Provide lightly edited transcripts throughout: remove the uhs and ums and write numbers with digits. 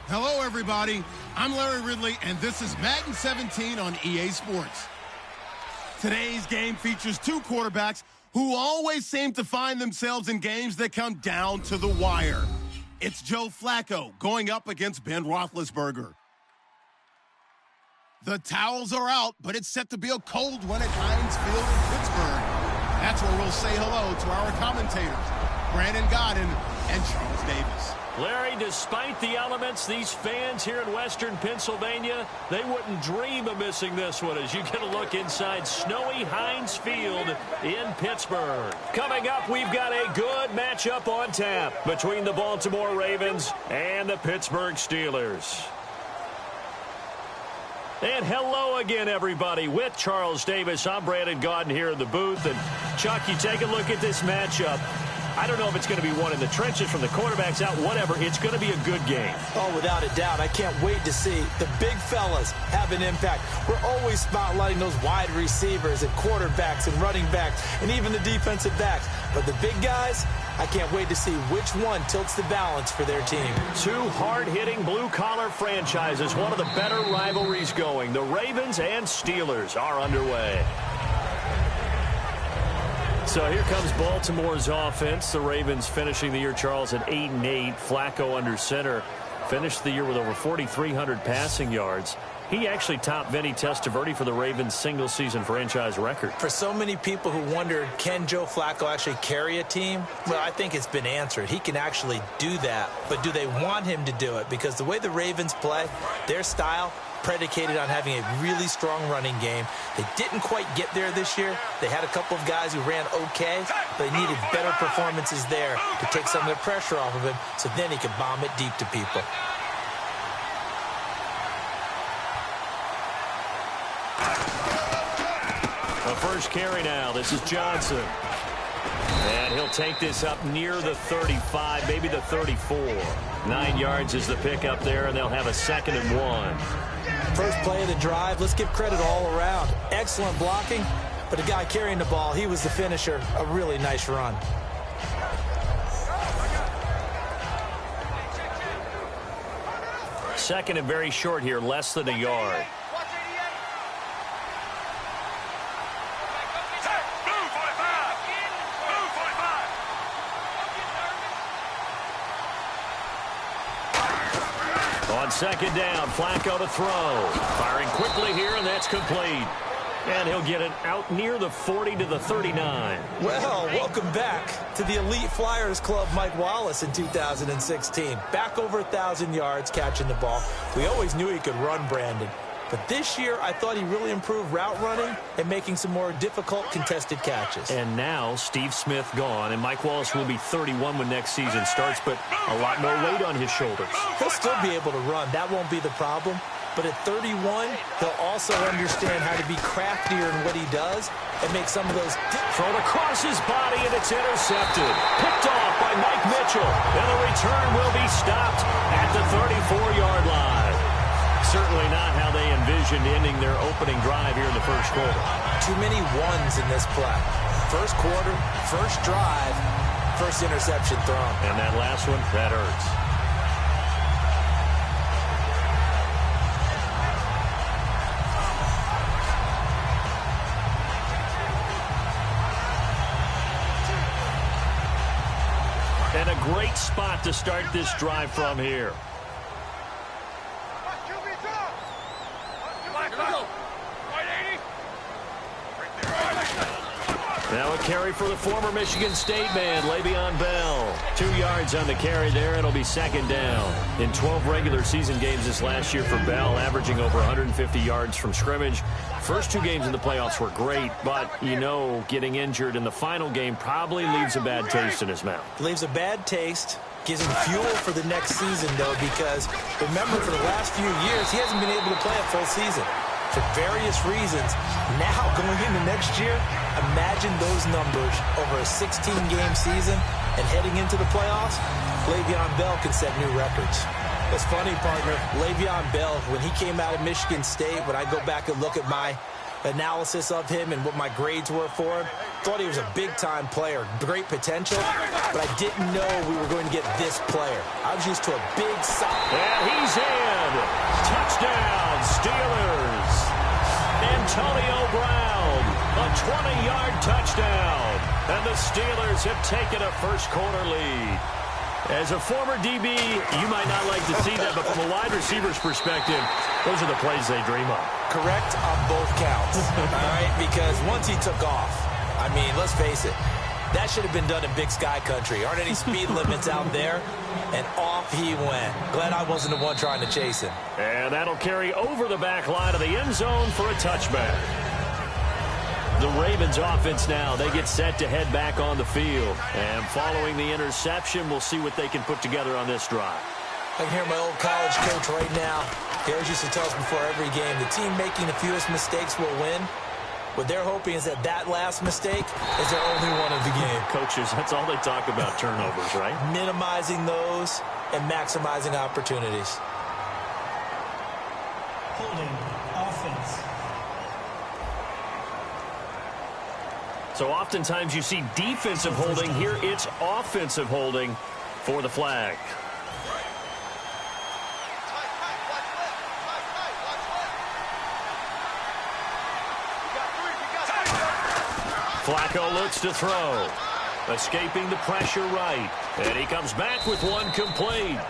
Hello, everybody. I'm Larry Ridley, and this is Madden 17 on EA Sports. Today's game features two quarterbacks who always seem to find themselves in games that come down to the wire. It's Joe Flacco going up against Ben Roethlisberger. The towels are out, but it's set to be a cold one at Heinz Field in Pittsburgh. That's where we'll say hello to our commentators, Brandon Godden and Charles Davis. Larry, despite the elements, these fans here in western Pennsylvania, they wouldn't dream of missing this one as you get a look inside snowy Heinz Field in Pittsburgh. Coming up, we've got a good matchup on tap between the Baltimore Ravens and the Pittsburgh Steelers. And hello again, everybody. With Charles Davis, I'm Brandon Godden here in the booth. And, Chuck, you take a look at this matchup. I don't know if it's going to be one in the trenches from the quarterbacks out, whatever. It's going to be a good game. Oh, without a doubt. I can't wait to see the big fellas have an impact. We're always spotlighting those wide receivers and quarterbacks and running backs and even the defensive backs. But the big guys, I can't wait to see which one tilts the balance for their team. Two hard-hitting blue-collar franchises, one of the better rivalries going. The Ravens and Steelers are underway. So here comes Baltimore's offense. The Ravens finishing the year, Charles, at 8-8. Flacco under center. Finished the year with over 4,300 passing yards. He actually topped Vinny Testaverde for the Ravens' single-season franchise record. For so many people who wondered, can Joe Flacco actually carry a team? Well, I think it's been answered. He can actually do that. But do they want him to do it? Because the way the Ravens play, their style, predicated on having a really strong running game. They didn't quite get there this year. They had a couple of guys who ran okay, but they needed better performances there to take some of the pressure off of him so then he could bomb it deep to people. The first carry now. This is Johnson. And he'll take this up near the 35, maybe the 34. 9 yards is the pickup there, and they'll have a 2nd and 1. First play of the drive, let's give credit all around. Excellent blocking, but the guy carrying the ball, he was the finisher. A really nice run. Second and very short here, less than a yard. On second down, Flacco to throw. Firing quickly here, and that's complete. And he'll get it out near the 40 to the 39. Well, welcome back to the Elite Flyers Club, Mike Wallace, in 2016. Back over 1,000 yards catching the ball. We always knew he could run, Brandon. But this year, I thought he really improved route running and making some more difficult contested catches. And now, Steve Smith gone, and Mike Wallace will be 31 when next season starts, but a lot more weight on his shoulders. He'll still be able to run. That won't be the problem. But at 31, he'll also understand how to be craftier in what he does and make some of those... Thrown across his body, and it's intercepted. Picked off by Mike Mitchell. And the return will be stopped at the 34-yard line. Certainly not how they envisioned ending their opening drive here in the first quarter. Too many ones in this play. First quarter, first drive, first interception thrown. And that last one, that hurts. And a great spot to start this drive from here. Now a carry for the former Michigan State man, Le'Veon Bell. 2 yards on the carry there. It'll be second down. In 12 regular season games this last year for Bell, averaging over 150 yards from scrimmage. First 2 games in the playoffs were great, but, you know, getting injured in the final game probably leaves a bad taste in his mouth. Leaves a bad taste. Gives him fuel for the next season, though, because, remember, for the last few years, he hasn't been able to play a full season. For various reasons. Now, going into next year, imagine those numbers over a 16-game season and heading into the playoffs. Le'Veon Bell can set new records. It's funny, partner. Le'Veon Bell, when he came out of Michigan State, when I go back and look at my analysis of him and what my grades were for him, Thought he was a big-time player, great potential, but I didn't know we were going to get this player. I was used to a big solid. And he's in. Touchdown, Steelers. Antonio Brown, a 20-yard touchdown. And the Steelers have taken a first-quarter lead. As a former DB, you might not like to see that, but from a wide receiver's perspective, those are the plays they dream of. Correct on both counts, all right? Because once he took off, I mean, let's face it, that should have been done in Big Sky Country. Aren't any speed limits out there? And off he went. Glad I wasn't the one trying to chase him. And that'll carry over the back line of the end zone for a touchback. The Ravens offense now, they get set to head back on the field. And following the interception, we'll see what they can put together on this drive. I can hear my old college coach right now. He always used to tell us before every game, the team making the fewest mistakes will win. What they're hoping is that that last mistake is their only one of the game. Coaches, that's all they talk about, turnovers, right? Minimizing those and maximizing opportunities. Holding offense. So oftentimes you see defensive holding. Here it's offensive holding for the flag. Flacco looks to throw. Escaping the pressure right. And he comes back with one complete.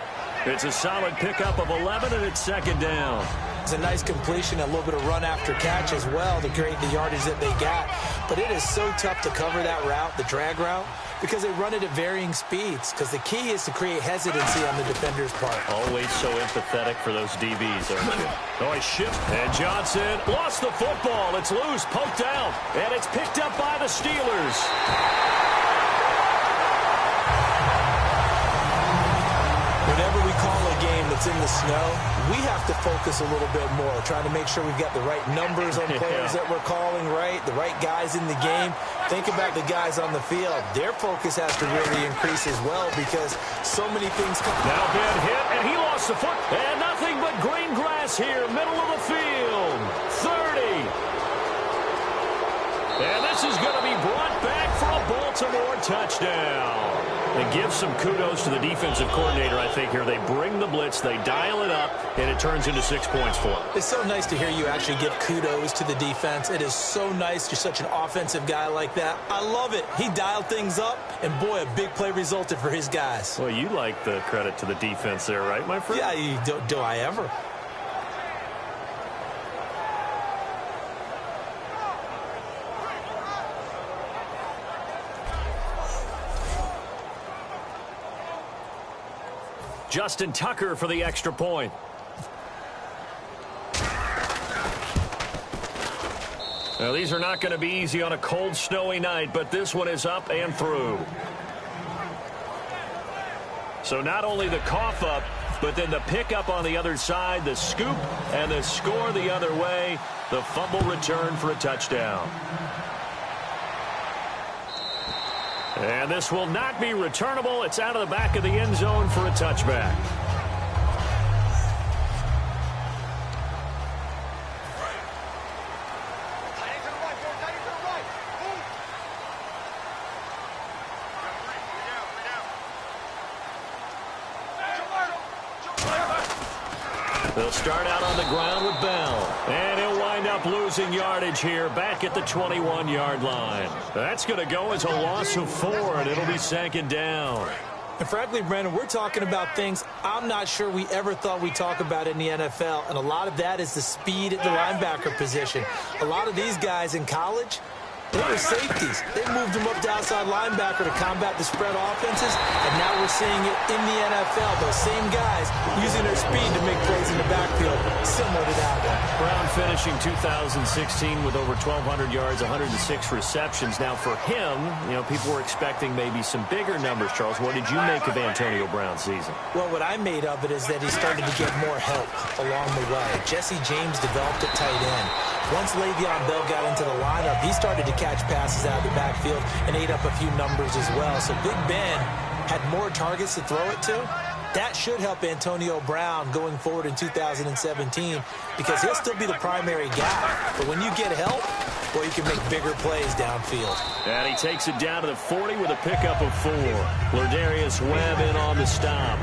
It's a solid pickup of 11, and it's second down. It's a nice completion, a little bit of run after catch as well to create the yardage that they got. But it is so tough to cover that route, the drag route, because they run it at varying speeds. Because the key is to create hesitancy on the defender's part. Always so empathetic for those DBs, aren't you? Nice shift. And Johnson lost the football. It's loose, poked out, and it's picked up by the Steelers. Whenever we call a game that's in the snow, we have to focus a little bit more, trying to make sure we've got the right numbers on players that we're calling right, the right guys in the game. Think about the guys on the field. Their focus has to really increase as well because so many things come. Now bad hit, and he lost the foot. And nothing but green grass here, middle of the field. 30. And this is going to be brought back for a Baltimore touchdown. And give some kudos to the defensive coordinator, I think, here. They bring the blitz, they dial it up, and it turns into 6 points for them. It's so nice to hear you actually give kudos to the defense. It is so nice. You're such an offensive guy like that. I love it. He dialed things up, and boy, a big play resulted for his guys. Well, you like the credit to the defense there, right, my friend? Yeah, do I ever? Justin Tucker for the extra point. Now, these are not going to be easy on a cold, snowy night, but this one is up and through. So not only the cough up, but then the pickup on the other side, the scoop, and the score the other way. The fumble return for a touchdown. And this will not be returnable. It's out of the back of the end zone for a touchback. They'll start out on the ground with Bell. And he'll wind up losing yardage here back at the 21-yard line. That's going to go as a loss of 4, and it'll be second down. And frankly, Brandon, we're talking about things I'm not sure we ever thought we'd talk about in the NFL. And a lot of that is the speed at the linebacker position. A lot of these guys in college, they were safeties. They moved them up to outside linebacker to combat the spread offenses, and now we're seeing it in the NFL. Those same guys using their speed to make plays in the backfield, similar to that one. Brown finishing 2016 with over 1,200 yards, 106 receptions. Now for him, you know, people were expecting maybe some bigger numbers, Charles. What did you make of Antonio Brown's season? Well, what I made of it is that he started to get more help along the way. Jesse James developed at tight end. Once Le'Veon Bell got into the lineup, he started to catch passes out of the backfield and ate up a few numbers as well. So Big Ben had more targets to throw it to. That should help Antonio Brown going forward in 2017 because he'll still be the primary guy. But when you get help, well, he can make bigger plays downfield. And he takes it down to the 40 with a pickup of 4. Lardarius Webb in on the stop.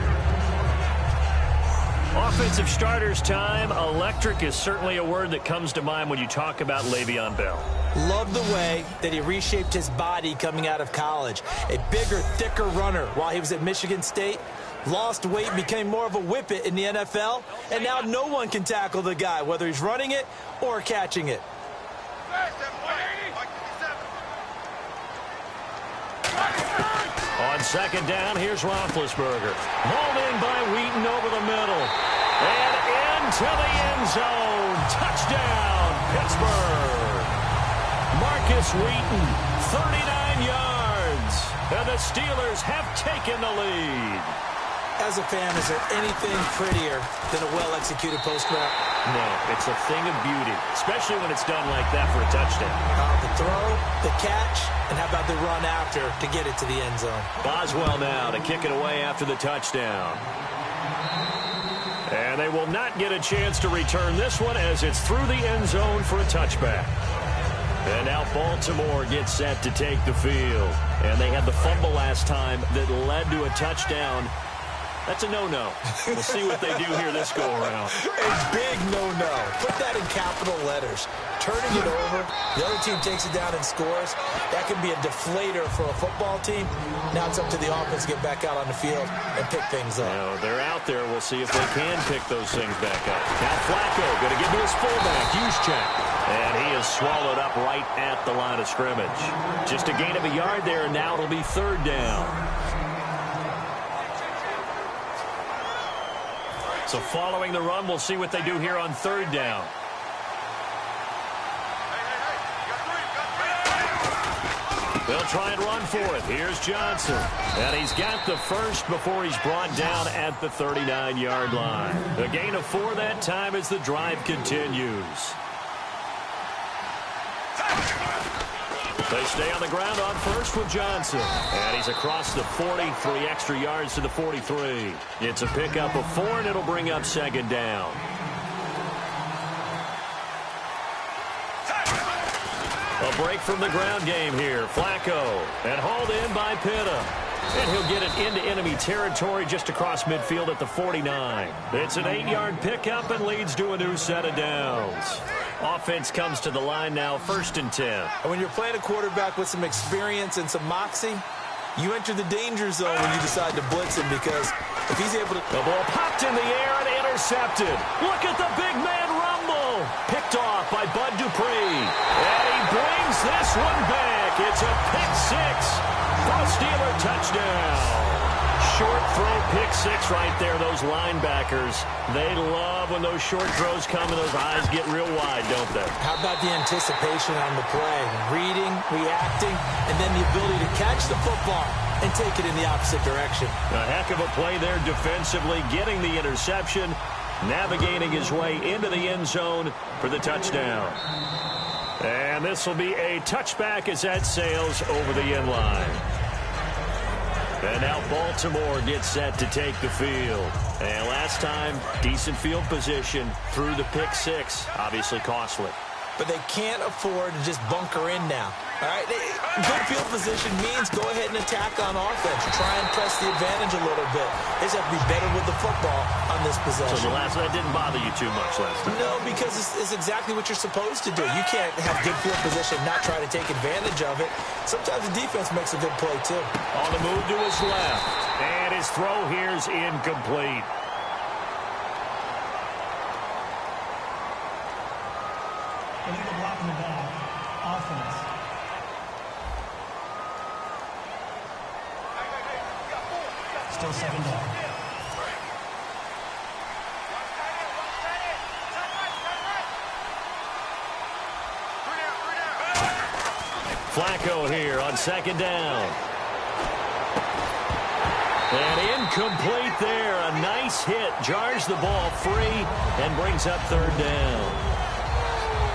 Offensive starters time. Electric is certainly a word that comes to mind when you talk about Le'Veon Bell. Love the way that he reshaped his body coming out of college. A bigger, thicker runner while he was at Michigan State. Lost weight, became more of a whippet in the NFL. And now no one can tackle the guy, whether he's running it or catching it. On second down, here's Roethlisberger. Hauled in by Wheaton over the middle. And into the end zone. Touchdown, Pittsburgh. Marcus Wheaton, 39 yards. And the Steelers have taken the lead. As a fan, is there anything prettier than a well-executed post-route? No, it's a thing of beauty, especially when it's done like that for a touchdown. The throw, the catch, and how about the run after to get it to the end zone? Boswell now to kick it away after the touchdown. And they will not get a chance to return this one as it's through the end zone for a touchback. And now Baltimore gets set to take the field. And they had the fumble last time that led to a touchdown. That's a no-no. We'll see what they do here this go-around. A big no-no. Put that in capital letters. Turning it over, the other team takes it down and scores. That can be a deflator for a football team. Now it's up to the offense to get back out on the field and pick things up. They're out there. We'll see if they can pick those things back up. Now Flacco going to give to his fullback, Juszczyk. And he is swallowed up right at the line of scrimmage. Just a gain of a yard there, and now it'll be third down. So following the run, we'll see what they do here on third down. They'll try and run for it. Here's Johnson. And he's got the first before he's brought down at the 39-yard line. A gain of 4 that time as the drive continues. They stay on the ground on first with Johnson. And he's across the 40, 3 extra yards to the 43. It's a pickup of 4, and it'll bring up second down. A break from the ground game here. Flacco. And hauled in by Pitta. And he'll get it into enemy territory just across midfield at the 49. It's an 8-yard pickup and leads to a new set of downs. Offense comes to the line now, 1st and 10. And when you're playing a quarterback with some experience and some moxie, you enter the danger zone when you decide to blitz him, because if he's able to... The ball popped in the air and intercepted. Look at the big man rumble. Picked off by Bud Dupree. And he brings this one back. It's a pick 6 for a Steeler touchdown. Short throw, pick 6 right there. Those linebackers, they love when those short throws come and those eyes get real wide, don't they? How about the anticipation on the play? Reading, reacting, and then the ability to catch the football and take it in the opposite direction. A heck of a play there defensively, getting the interception, navigating his way into the end zone for the touchdown. And this will be a touchback as that sails over the end line. And now Baltimore gets set to take the field. And last time, decent field position through the pick 6. Obviously costly. But they can't afford to just bunker in now. All right? Good field position means go ahead and attack on offense. Try and press the advantage a little bit. They just have to be better with the football on this possession. So the last one didn't bother you too much last time? No, because it's exactly what you're supposed to do. You can't have good field position, not try to take advantage of it. Sometimes the defense makes a good play, too. On the move to his left. And his throw here's incomplete. Illegal block in the back. Offense. Still 2nd down. Flacco here on 2nd down. And incomplete there. A nice hit. Jars the ball free and brings up 3rd down.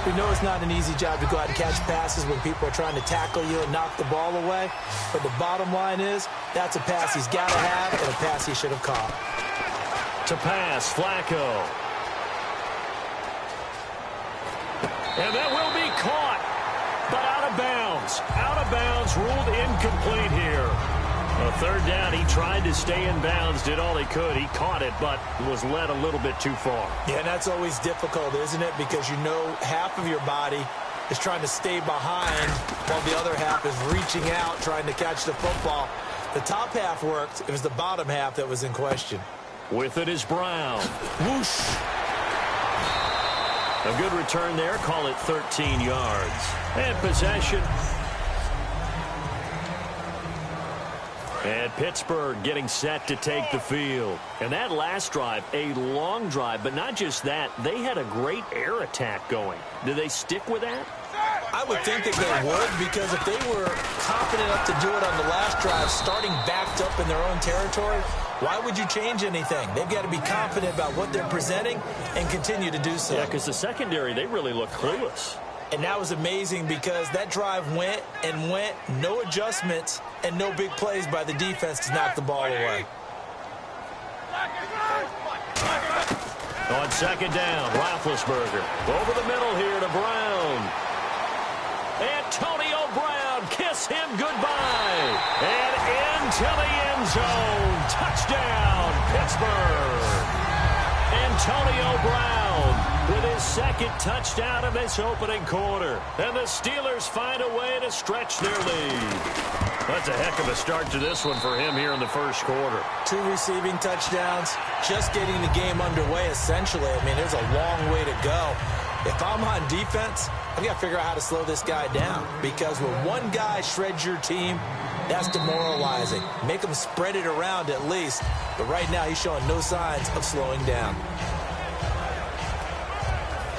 We know it's not an easy job to go out and catch passes when people are trying to tackle you and knock the ball away. But the bottom line is, that's a pass he's got to have and a pass he should have caught. To pass, Flacco. And that will be caught. yards. Out of bounds, ruled incomplete here. A third down, he tried to stay in bounds, did all he could. He caught it, but was led a little bit too far. Yeah, and that's always difficult, isn't it? Because you know half of your body is trying to stay behind while the other half is reaching out, trying to catch the football. The top half worked. It was the bottom half that was in question. With it is Brown. Whoosh. A good return there. Call it 13 yards. And possession. And Pittsburgh getting set to take the field. And that last drive, a long drive, but not just that. They had a great air attack going. Do they stick with that? I would think that they would, because if they were confident enough to do it on the last drive, starting backed up in their own territory, why would you change anything? They've got to be confident about what they're presenting and continue to do so. Yeah, because the secondary, they really look clueless. And that was amazing because that drive went and went, no adjustments, and no big plays by the defense to knock the ball away. On second down, Roethlisberger. Over the middle here to Brown. Antonio Brown, kiss him goodbye. And into the end zone. Touchdown, Pittsburgh. Antonio Brown with his second touchdown of this opening quarter. And the Steelers find a way to stretch their lead. That's a heck of a start to this one for him here in the first quarter. 2 receiving touchdowns, just getting the game underway, essentially. I mean, there's a long way to go. If I'm on defense, I've got to figure out how to slow this guy down, because when one guy shreds your team, that's demoralizing. Make him spread it around at least. But right now, he's showing no signs of slowing down.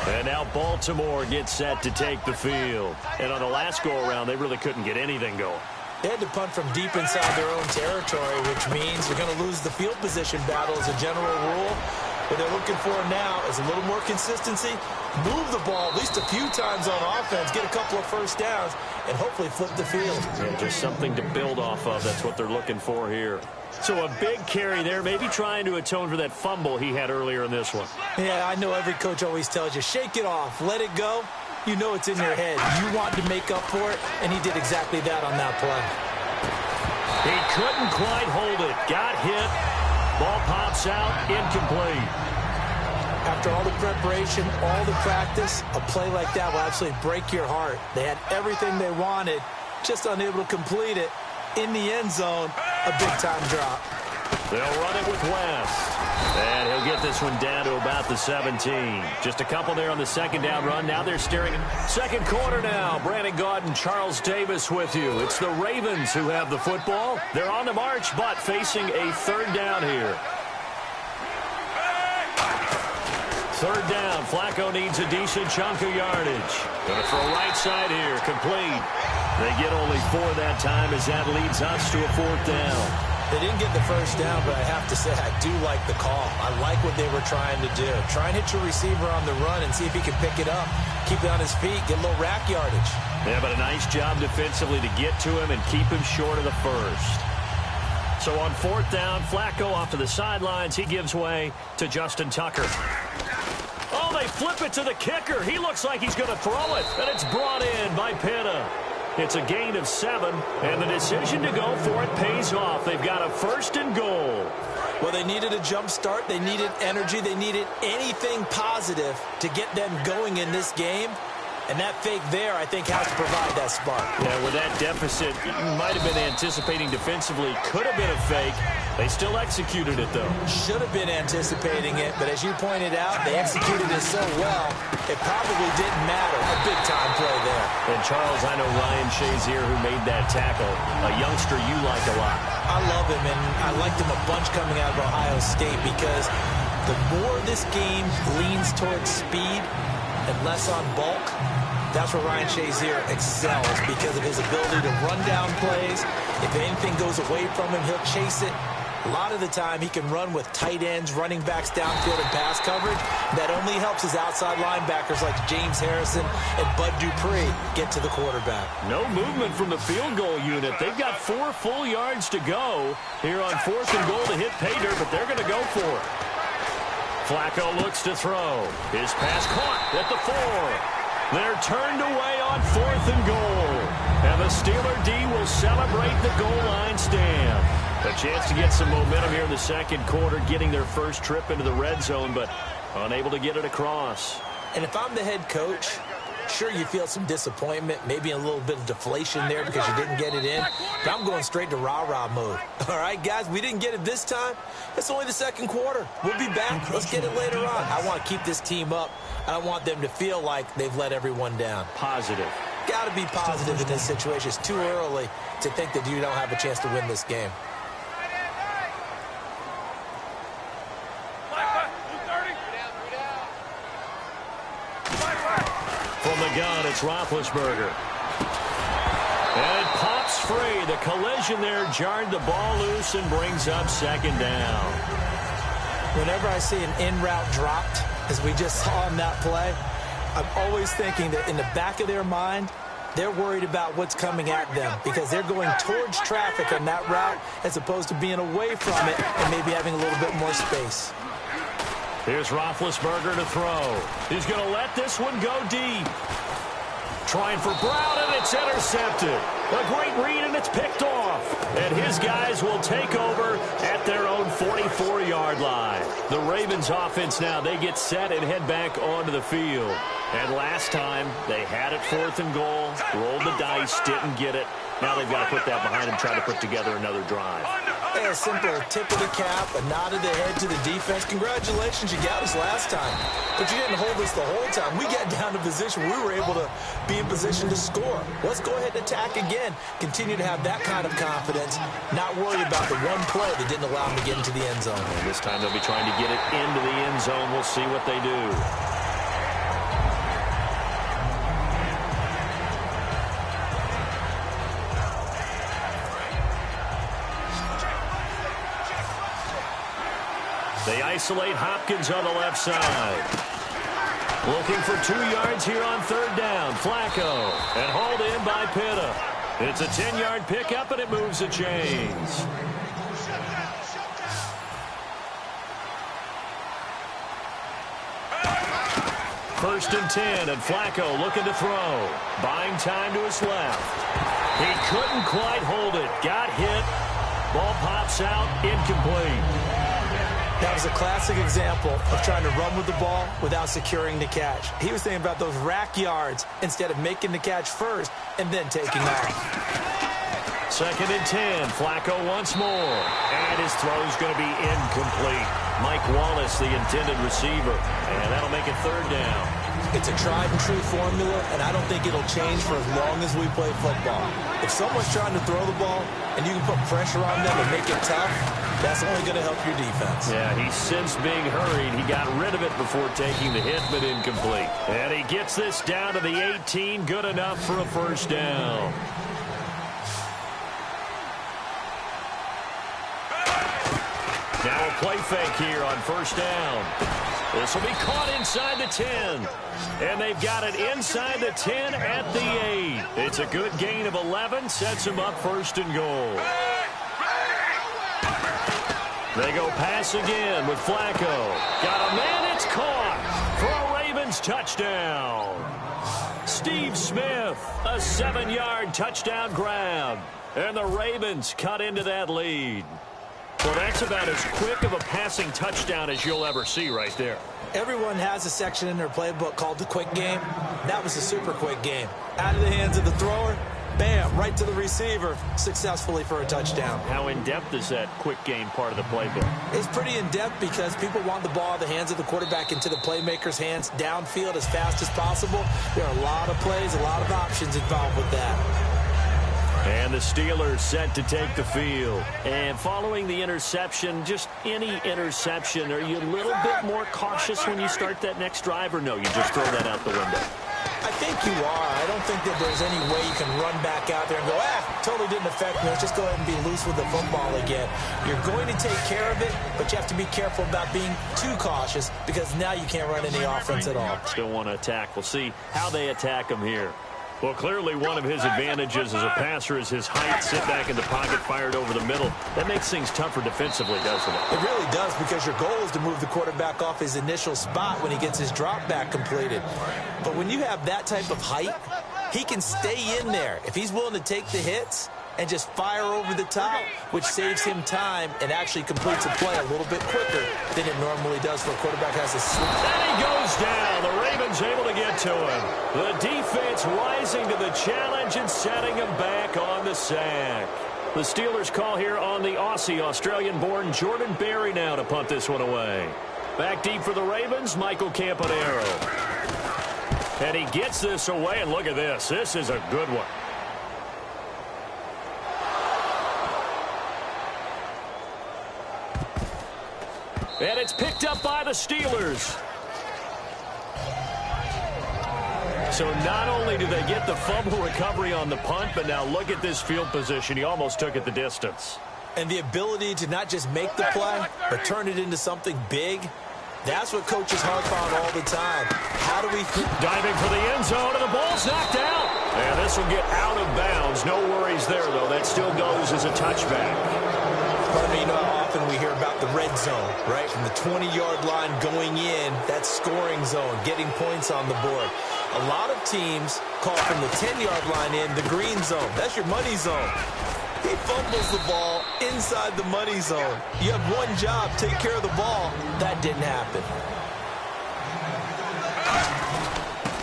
And now Baltimore gets set to take the field. And on the last go-around, they really couldn't get anything going. They had to punt from deep inside their own territory, which means they're going to lose the field position battle as a general rule. What they're looking for now is a little more consistency, move the ball at least a few times on offense, get a couple of first downs, and hopefully flip the field. Yeah, just something to build off of. That's what they're looking for here. So a big carry there, maybe trying to atone for that fumble he had earlier in this one. Yeah, I know every coach always tells you, shake it off, let it go. You know it's in your head. You want to make up for it, and he did exactly that on that play. He couldn't quite hold it. Got hit. Ball pops out, incomplete. After all the preparation, all the practice, a play like that will absolutely break your heart. They had everything they wanted, just unable to complete it. In the end zone, a big-time drop. They'll run it with West. And he'll get this one down to about the 17. Just a couple there on the second down run. Now they're staring at second quarter now. Brandon Gaudin, Charles Davis with you. It's the Ravens who have the football. They're on the march, but facing a third down here. Third down. Flacco needs a decent chunk of yardage. Going to throw right side here. Complete. They get only 4 that time as that leads us to a fourth down. They didn't get the first down, but I have to say I do like the call. I like what they were trying to do. Try and hit your receiver on the run and see if he can pick it up. Keep it on his feet, get a little rack yardage. Yeah, but a nice job defensively to get to him and keep him short of the first. So on fourth down, Flacco off to the sidelines. He gives way to Justin Tucker. Oh, they flip it to the kicker. He looks like he's going to throw it, and it's brought in by Pitta. It's a gain of 7, and the decision to go for it pays off. They've got a first and goal. Well, they needed a jump start. They needed energy. They needed anything positive to get them going in this game. And that fake there, I think, has to provide that spark. Yeah, with that deficit, you might have been anticipating defensively. Could have been a fake. They still executed it, though. Should have been anticipating it, but as you pointed out, they executed it so well, it probably didn't matter. A big-time play there. And, Charles, I know Ryan Shazier, who made that tackle, a youngster you like a lot. I love him, and I liked him a bunch coming out of Ohio State because the more this game leans towards speed and less on bulk, that's where Ryan Shazier excels because of his ability to run down plays. If anything goes away from him, he'll chase it. A lot of the time, he can run with tight ends, running backs downfield, and pass coverage. That only helps his outside linebackers like James Harrison and Bud Dupree get to the quarterback. No movement from the field goal unit. They've got 4 full yards to go here on fourth and goal to hit pay dirt, but they're going to go for it. Flacco looks to throw. His pass caught at the 4. They're turned away on fourth and goal. And And the Steeler D will celebrate the goal line stand. A chance to get some momentum here in the second quarter, getting their first trip into the red zone, but unable to get it across. And if I'm the head coach, sure, you feel some disappointment, maybe a little bit of deflation there because you didn't get it in. But I'm going straight to rah-rah mode. All right, guys, we didn't get it this time. It's only the second quarter. We'll be back. Let's get it later on. I want to keep this team up. I want them to feel like they've let everyone down. Positive. Got to be positive in this situation. It's too early to think that you don't have a chance to win this game. From the gun, it's Roethlisberger. And it pops free. The collision there jarred the ball loose and brings up second down. Whenever I see an in-route dropped, as we just saw in that play, I'm always thinking that in the back of their mind, they're worried about what's coming at them because they're going towards traffic on that route as opposed to being away from it and maybe having a little bit more space. Here's Roethlisberger to throw. He's going to let this one go deep. Trying for Brown, and it's intercepted. A great read, and it's picked off. And his guys will take over at their own 44-yard line. The Ravens offense now, they get set and head back onto the field. And last time, they had it 4th and goal, rolled the dice, didn't get it. Now they've got to put that behind them, try to put together another drive. Hey, a simple tip of the cap, a nod of the head to the defense. Congratulations, you got us last time. But you didn't hold us the whole time. We got down to position. We were able to be in position to score. Let's go ahead and attack again. Continue to have that kind of confidence. Not worry about the one play that didn't allow them to get into the end zone. And this time they'll be trying to get it into the end zone. We'll see what they do. They isolate Hopkins on the left side. Looking for 2 yards here on 3rd down. Flacco. And hauled in by Pitta. It's a 10-yard pickup, and it moves the chains. First and 10, and Flacco looking to throw. Buying time to his left. He couldn't quite hold it. Got hit. Ball pops out. Incomplete. That was a classic example of trying to run with the ball without securing the catch. He was thinking about those rack yards instead of making the catch first and then taking off. 2nd and 10. Flacco once more. And his throw's going to be incomplete. Mike Wallace, the intended receiver. And that'll make it 3rd down. It's a tried-and-true formula, and I don't think it'll change for as long as we play football. If someone's trying to throw the ball and you can put pressure on them and make it tough, that's only going to help your defense. Yeah, he sensed being hurried. He got rid of it before taking the hit, but incomplete. And he gets this down to the 18. Good enough for a 1st down. Now a play fake here on 1st down. This will be caught inside the 10. And they've got it inside the 10 at the 8. It's a good gain of 11. Sets them up 1st and goal. They go pass again with Flacco. Got a man, it's caught for a Ravens touchdown. Steve Smith, a 7-yard touchdown grab. And the Ravens cut into that lead. Well, that's about as quick of a passing touchdown as you'll ever see right there. Everyone has a section in their playbook called the quick game. That was a super quick game. Out of the hands of the thrower, bam, right to the receiver, successfully for a touchdown. How in-depth is that quick game part of the playbook? It's pretty in-depth because people want the ball in the hands of the quarterback into the playmaker's hands downfield as fast as possible. There are a lot of plays, a lot of options involved with that. And the Steelers set to take the field. And following the interception, just any interception, are you a little bit more cautious when you start that next drive, or no, you just throw that out the window? I think you are. I don't think that there's any way you can run back out there and go, totally didn't affect me. Let's just go ahead and be loose with the football again. You're going to take care of it, but you have to be careful about being too cautious because now you can't run any offense at all. Still want to attack. We'll see how they attack him here. Well, clearly one of his advantages as a passer is his height. Sit back in the pocket, fired over the middle. That makes things tougher defensively, doesn't it? It really does, because your goal is to move the quarterback off his initial spot when he gets his drop back completed. But when you have that type of height, He can stay in there if he's willing to take the hits and just fire over the top, which saves him time and actually completes a play a little bit quicker than it normally does for a quarterback has a slip. And he goes down. The Ravens able to get to him. The defense rising to the challenge and setting him back on the sack. The Steelers call here on the Aussie, Australian-born Jordan Berry now to punt this one away. Back deep for the Ravens, Michael Campanaro. And he gets this away, and look at this. This is a good one. And it's picked up by the Steelers. So not only do they get the fumble recovery on the punt, but now look at this field position. He almost took it the distance. And the ability to not just make the play, but turn it into something big, that's what coaches harp on all the time. How do we... Diving for the end zone, and the ball's knocked out. And this will get out of bounds. No worries there, though. That still goes as a touchback. Pardon me, you know how often we hear about the red zone, right? From the 20-yard line going in, that scoring zone, getting points on the board. A lot of teams call from the 10-yard line in the green zone. That's your money zone. He fumbles the ball inside the money zone. You have one job, take care of the ball. That didn't happen.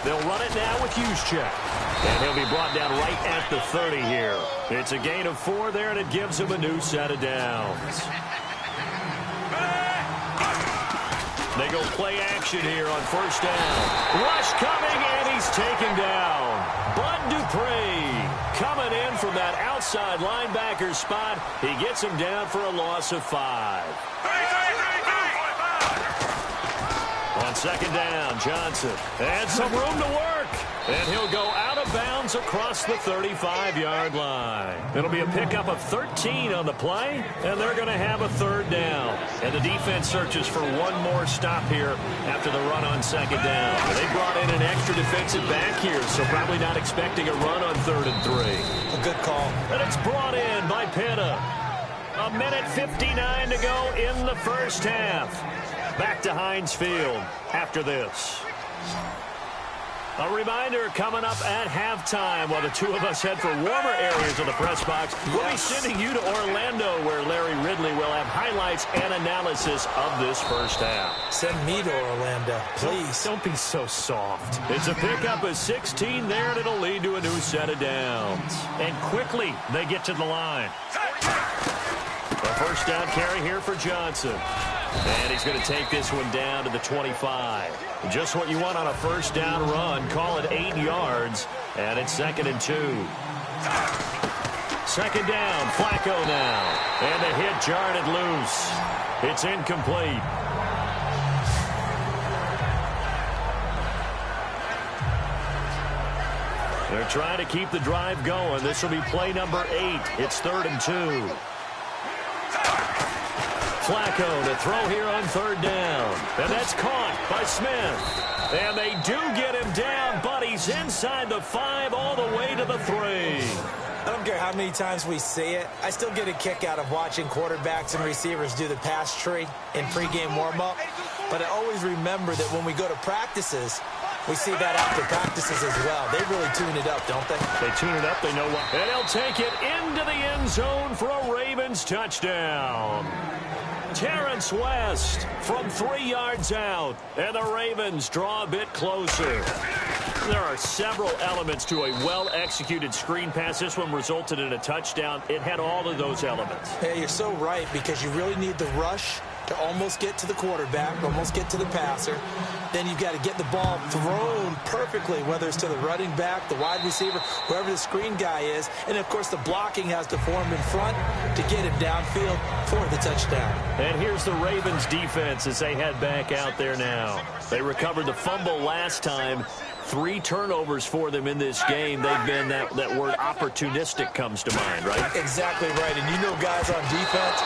They'll run it now with Juszczyk. And he'll be brought down right at the 30 here. It's a gain of 4 there, and it gives him a new set of downs. They go play action here on first down. Rush coming, and he's taken down. Bud Dupree coming in from that outside linebacker spot. He gets him down for a loss of 5. On second down, Johnson. And some room to work. And he'll go out of bounds across the 35-yard line. It'll be a pickup of 13 on the play, and they're going to have a third down. And the defense searches for one more stop here after the run on second down. They brought in an extra defensive back here, so probably not expecting a run on 3rd and 3. A good call. And it's brought in by Pitta. A minute 59 to go in the first half. Back to Heinz Field after this. A reminder coming up at halftime while the two of us head for warmer areas of the press box. We'll be sending you to Orlando where Larry Ridley will have highlights and analysis of this first half. Send me to Orlando, please. Don't be so soft. It's a pickup of 16 there, and it'll lead to a new set of downs. And quickly they get to the line. A first down carry here for Johnson. And he's going to take this one down to the 25. Just what you want on a first down run. Call it 8 yards. And it's 2nd and 2. Second down, Flacco now. And the hit jarred it loose. It's incomplete. They're trying to keep the drive going. This will be play number 8. It's 3rd and 2. Flacco to throw here on 3rd down. And that's caught by Smith. And they do get him down, but he's inside the 5 all the way to the 3. I don't care how many times we see it. I still get a kick out of watching quarterbacks and receivers do the pass tree in pregame warm-up. But I always remember that when we go to practices, we see that after practices as well. They really tune it up, don't they? They tune it up. They know what. And he'll take it into the end zone for a Ravens touchdown. Terrence West from 3 yards out. And the Ravens draw a bit closer. There are several elements to a well-executed screen pass. This one resulted in a touchdown. It had all of those elements. Yeah, you're so right, because you really need the rush to almost get to the quarterback, almost get to the passer. Then you've got to get the ball thrown perfectly, whether it's to the running back, the wide receiver, whoever the screen guy is. And, of course, the blocking has to form in front to get him downfield for the touchdown. And here's the Ravens defense as they head back out there now. They recovered the fumble last time. 3 turnovers for them in this game. They've been, that word opportunistic comes to mind, right? Exactly right. And you know guys on defense,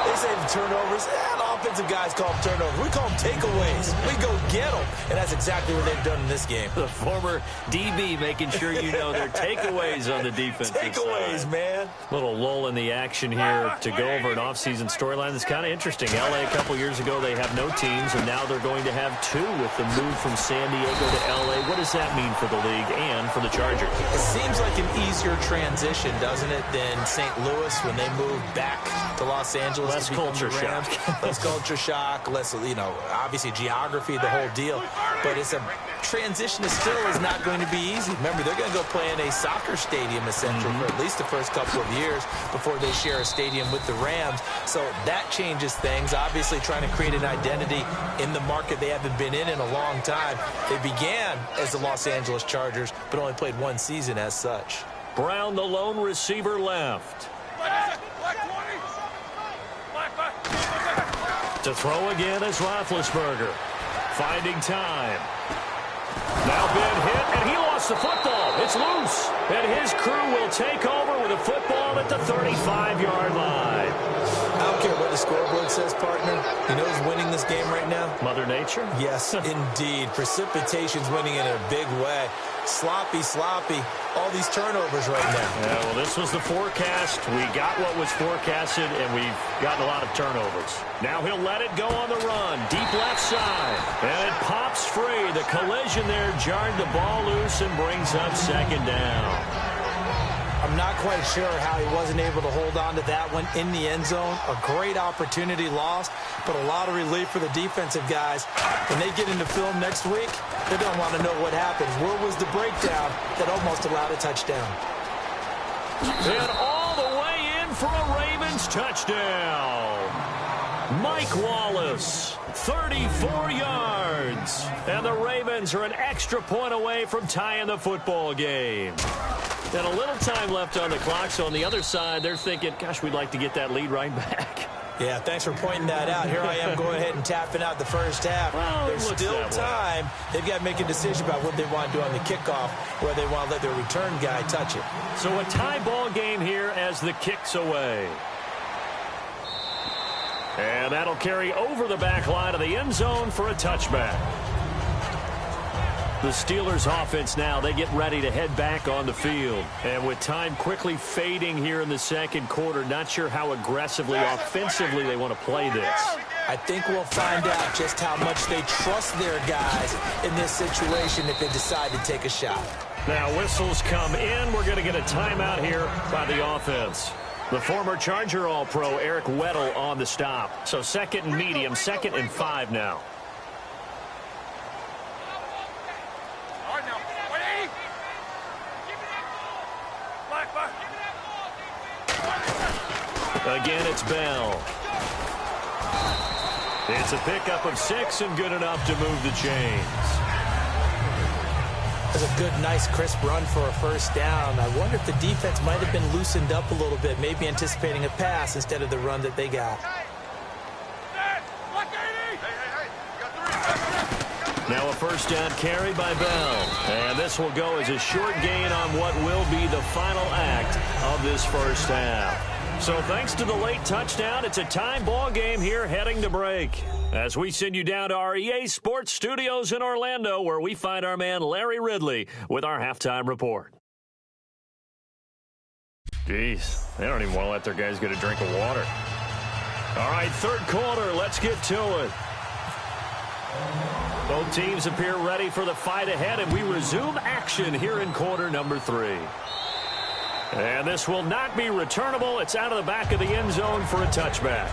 they say the turnovers, the offensive guys call them turnovers. We call them takeaways. We go get them. And that's exactly what they've done in this game. The former DB making sure you know their takeaways on the defensive takeaways, side. Man. Little lull in the action here to go over an offseason storyline that's kind of interesting. LA a couple years ago, they have no teams, and now they're going to have 2 with the move from San Diego to LA. What does does that mean for the league and for the Chargers? It seems like an easier transition, doesn't it, than St. Louis when they moved back to Los Angeles. Less to become culture the Rams. shock. Less culture shock, less, obviously geography, the whole deal. But it's a transition that still is not going to be easy. Remember, they're going to go play in a soccer stadium, essentially, for at least the first couple of years before they share a stadium with the Rams. So that changes things. Obviously, trying to create an identity in the market they haven't been in a long time. They began as the Los Angeles Chargers, but only played one season as such. Brown, the lone receiver, left. To throw again is Roethlisberger. Finding time. Now been hit, and he lost the football. It's loose. And his crew will take over with a football at the 35-yard line. I don't care what the scoreboard says, partner. You know who's winning this game right now? Mother Nature? Yes, indeed. Precipitation's winning in a big way. Sloppy. All these turnovers right now. Yeah, well, this was the forecast. We got what was forecasted, and we've gotten a lot of turnovers. Now he'll let it go on the run. Deep left side. And it pops free. The collision there jarred the ball loose and brings up second down. I'm not quite sure how he wasn't able to hold on to that one in the end zone. A great opportunity lost, but a lot of relief for the defensive guys. When they get into film next week, they don't want to know what happened. Where was the breakdown that almost allowed a touchdown? And all the way in for a Ravens touchdown. Mike Wallace, 34 yards. And the Ravens are an extra point away from tying the football game. And a little time left on the clock, so on the other side, they're thinking, gosh, we'd like to get that lead right back. Yeah, thanks for pointing that out. Here I am going ahead and tapping out the first half. Well, there's still time. They've got to make a decision about what they want to do on the kickoff, where they want to let their return guy touch it. So a tie ball game here as the kick's away. And that'll carry over the back line of the end zone for a touchback. The Steelers offense now, they get ready to head back on the field. And with time quickly fading here in the second quarter, not sure how aggressively, offensively they want to play this. I think we'll find out just how much they trust their guys in this situation if they decide to take a shot. Now whistles come in. We're going to get a timeout here by the offense. The former Charger All-Pro Eric Weddle on the stop. So second and medium, 2nd and 5 now. Again, it's Bell. It's a pickup of 6 and good enough to move the chains. That's a good, nice, crisp run for a first down. I wonder if the defense might have been loosened up a little bit, maybe anticipating a pass instead of the run that they got. Now a first down carry by Bell. And this will go as a short gain on what will be the final act of this first half. So thanks to the late touchdown, it's a tie ball game here heading to break. As we send you down to our EA Sports Studios in Orlando, where we find our man Larry Ridley with our halftime report. Jeez, they don't even want to let their guys get a drink of water. All right, third quarter, let's get to it. Both teams appear ready for the fight ahead, and we resume action here in quarter number 3. And this will not be returnable. It's out of the back of the end zone for a touchback.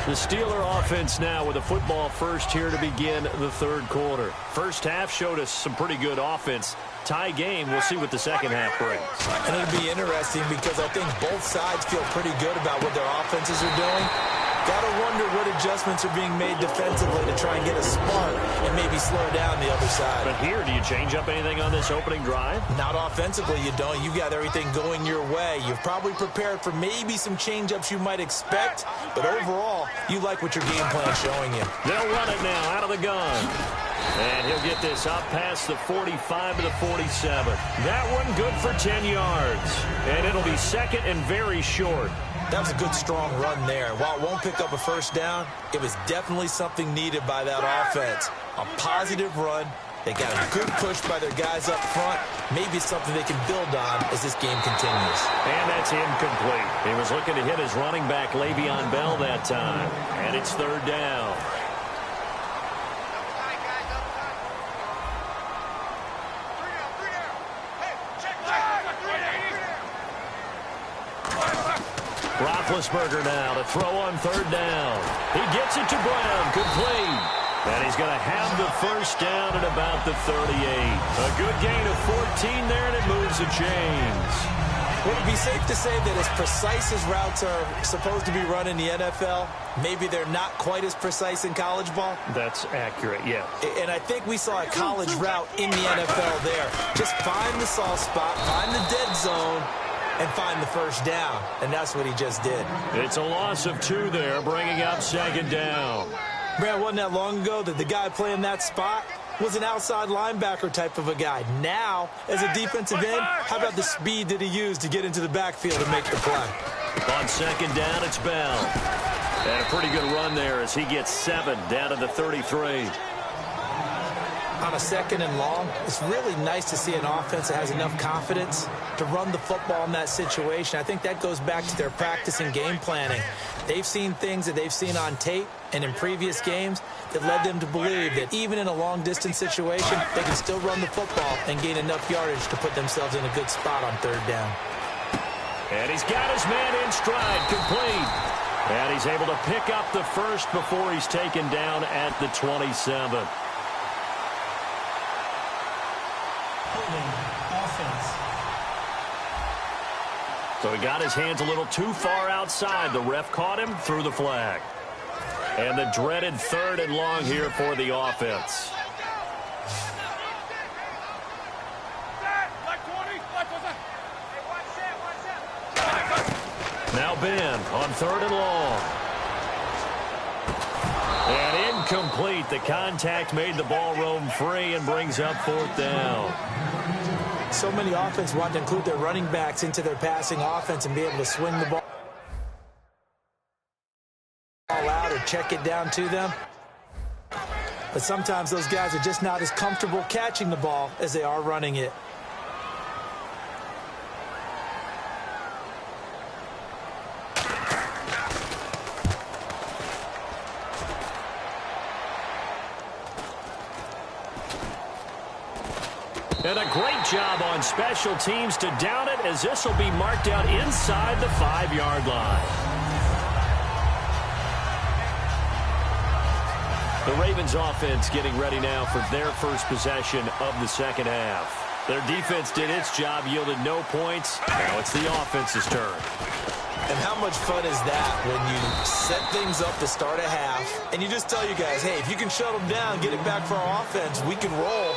The Steeler offense now with a football first here to begin the third quarter. First half showed us some pretty good offense. Tie game, we'll see what the second half brings. And it'll be interesting because I think both sides feel pretty good about what their offenses are doing. Got to wonder what adjustments are being made defensively to try and get a spark and maybe slow down the other side. But here, do you change up anything on this opening drive? Not offensively, you don't. You got everything going your way. You've probably prepared for maybe some change-ups you might expect, but overall, you like what your game plan is showing you. They'll run it now out of the gun. And he'll get this up past the 45 to the 47. That one good for 10 yards. And it'll be second and very short. That was a good, strong run there. While it won't pick up a first down, it was definitely something needed by that offense. A positive run. They got a good push by their guys up front. Maybe it's something they can build on as this game continues. And that's incomplete. He was looking to hit his running back, Le'Veon Bell, that time. And it's third down. Roethlisberger now to throw on third down. He gets it to Brown, complete. And he's going to have the first down at about the 38. A good gain of 14 there, and it moves the chains. Would it be safe to say that as precise as routes are supposed to be run in the NFL, maybe they're not quite as precise in college ball? That's accurate, yeah. And I think we saw a college route in the NFL there. Just find the soft spot, find the dead zone, and find the first down. And that's what he just did. It's a loss of 2 there, bringing up second down. Brad, wasn't that long ago that the guy playing that spot was an outside linebacker type of a guy. Now, as a defensive end, how about the speed that he used to get into the backfield and make the play? On second down, it's Bell. And a pretty good run there as he gets 7 down to the 33. On a second and long, it's really nice to see an offense that has enough confidence to run the football in that situation. I think that goes back to their practice and game planning. They've seen things that they've seen on tape and in previous games that led them to believe that even in a long-distance situation, they can still run the football and gain enough yardage to put themselves in a good spot on third down. And he's got his man in stride, complete. And he's able to pick up the first before he's taken down at the 27. So he got his hands a little too far outside. The ref caught him, threw the flag. And the dreaded third and long here for the offense. Now Ben on third and long. And incomplete. The contact made the ball roam free and brings up fourth down. So many offenses want to include their running backs into their passing offense and be able to swing the ball out or check it down to them. But sometimes those guys are just not as comfortable catching the ball as they are running it. And a great job on special teams to down it, as this will be marked out inside the 5-yard line. The Ravens offense getting ready now for their first possession of the second half. Their defense did its job, yielded no points. Now it's the offense's turn. And how much fun is that when you set things up to start a half and you just tell you guys, hey, if you can shut them down, get it back for our offense, we can roll.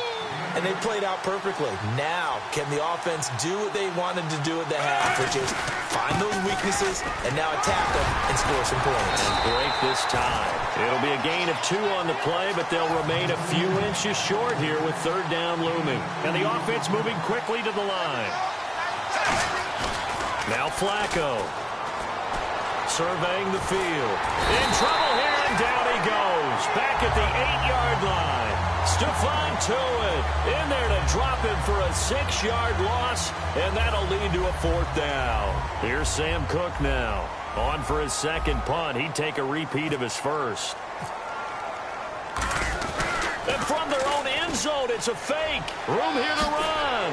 And they played out perfectly. Now, can the offense do what they wanted to do at the half, which is find those weaknesses and now attack them and score some points. And break this tie. It'll be a gain of 2 on the play, but they'll remain a few inches short here with third down looming. And the offense moving quickly to the line. Now Flacco. Surveying the field. In trouble here, and down he goes. Back at the 8-yard line. Stephon Tuitt in there to drop him for a 6-yard loss, and that'll lead to a fourth down. Here's Sam Cook now. On for his second punt. He'd take a repeat of his first. And from their own end zone, it's a fake. Room here to run.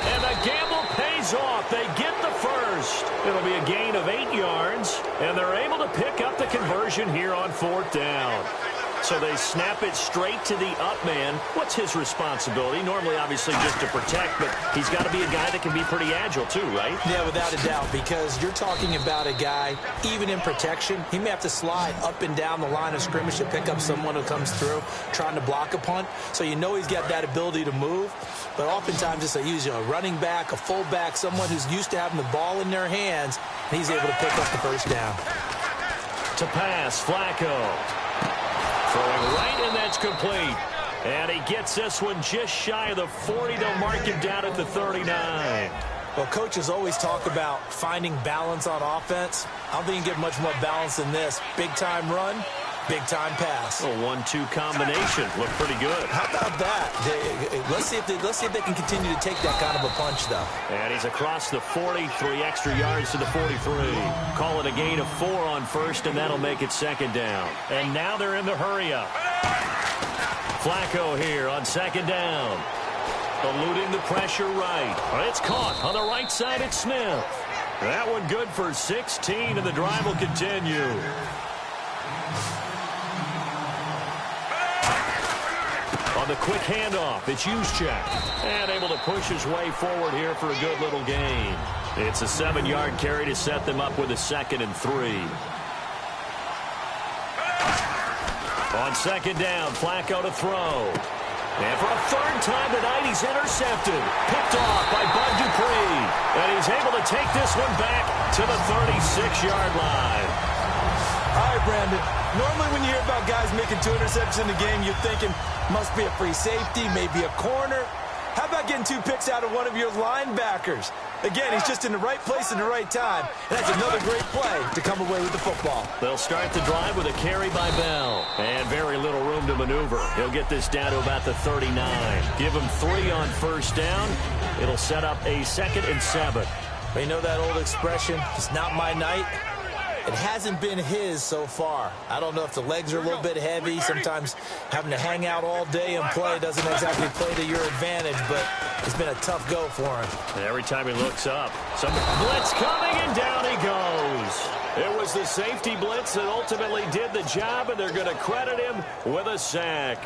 And the gamble pays off. They get the first. It'll be a gain of 8 yards, and they're able to pick up the conversion here on fourth down. So they snap it straight to the up man. What's his responsibility? Normally, obviously, just to protect, but he's got to be a guy that can be pretty agile too, right? Yeah, without a doubt, because you're talking about a guy, even in protection, he may have to slide up and down the line of scrimmage to pick up someone who comes through trying to block a punt. So you know he's got that ability to move, but oftentimes it's usually a running back, a fullback, someone who's used to having the ball in their hands, and he's able to pick up the first down. To pass, Flacco. Throwing right, and that's complete. And he gets this one just shy of the 40. They'll mark him down at the 39. Well, coaches always talk about finding balance on offense. I don't think you can get much more balance than this. Big-time run, big-time pass. A 1-2 combination. Looked pretty good. How about that? Let's see if they can continue to take that kind of a punch, though. And he's across the 40, 3 extra yards to the 43. Call it a gain of 4 on first, and that'll make it second down. And now they're in the hurry-up. Flacco here on second down. Eluding the pressure right. It's caught on the right side. It's Smith. That one good for 16, and the drive will continue. On the quick handoff, it's Juszczyk. And able to push his way forward here for a good little gain. It's a 7-yard carry to set them up with a 2nd and 3. On 2nd down, Flacco to throw. And for a 3rd time tonight, he's intercepted. Picked off by Bud Dupree. And he's able to take this one back to the 36-yard line. All right, Brandon. Normally when you hear about guys making 2 interceptions in a game, you're thinking must be a free safety, maybe a corner. How about getting 2 picks out of one of your linebackers? Again, he's just in the right place at the right time. And that's another great play to come away with the football. They'll start the drive with a carry by Bell. And very little room to maneuver. He'll get this down to about the 39. Give him 3 on 1st down. It'll set up a 2nd and 7. You know that old expression, it's not my night? It hasn't been his so far. I don't know if the legs are a little bit heavy. Sometimes having to hang out all day and play doesn't exactly play to your advantage, but it's been a tough go for him. And every time he looks up, some blitz coming, and down he goes. It was the safety blitz that ultimately did the job, and they're going to credit him with a sack.